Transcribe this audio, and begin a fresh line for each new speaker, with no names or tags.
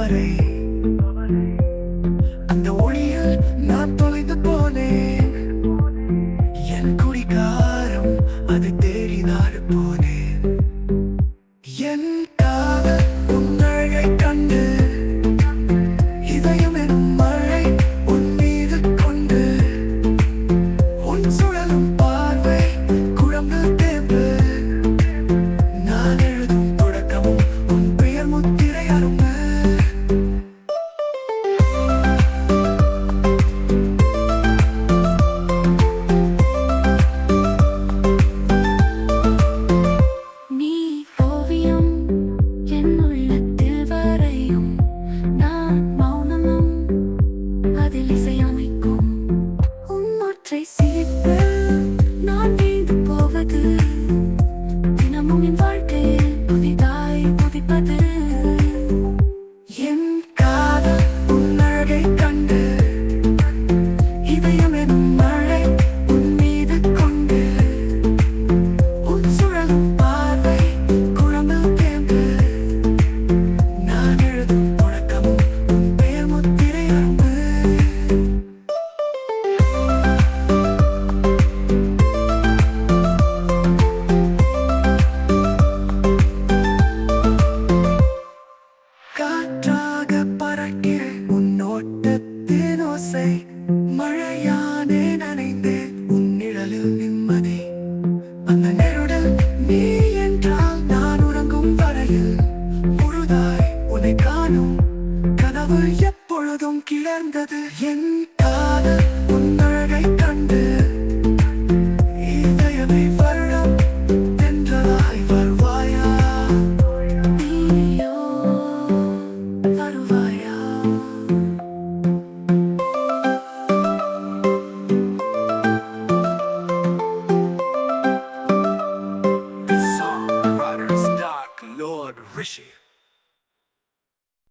தவறை அந்த ஒளியில் நான் தொலைந்து போனேன். என் குடிகாரம் அது தேறினாறு போனேன். என் காதல் உன் அழகை கண்டு இதயம் எனும் மழை உன் மீது கொண்டு உன் சுழலும் பார்வை குழம்பு தேம்பு நான் எழுதும் தொடக்கமும் உன் பெயர் முத்திரை அரும்பு.
நீ ஓவியம் என் உள்ளத்தில் வரையும் நான் மௌனமும் அதில் இசையமைக்கும் உன் ஒற்றை சிரிப்பில் நான் வீழ்ந்து போவது தினமும் என் வாழ்க்கையில் புதிதாய் புதிப்பது.
என் காதல் உன் அழகை கண்டு இதயம் எனும் மழை உன் மீது கொண்டு உன் சுழலும் பார்வை குழம்பில் தேம்பு நான் எழுதும் தொடக்கமும் உன் பெயர் முத்திரை அரும்பு. காற்றாக பறக்கிற உன் ஓட்டத்தின் ஓசை மழையானே நனைந்தேன் உன் நிழலில் நிம்மதி. அந்த நெருடல் நீ என்றால் நான் உறங்கும் வரையில் முழுதாய் உன்னை காணும் கனவு எப்பொழுதும் கிளர்ந்தது. என் காதல்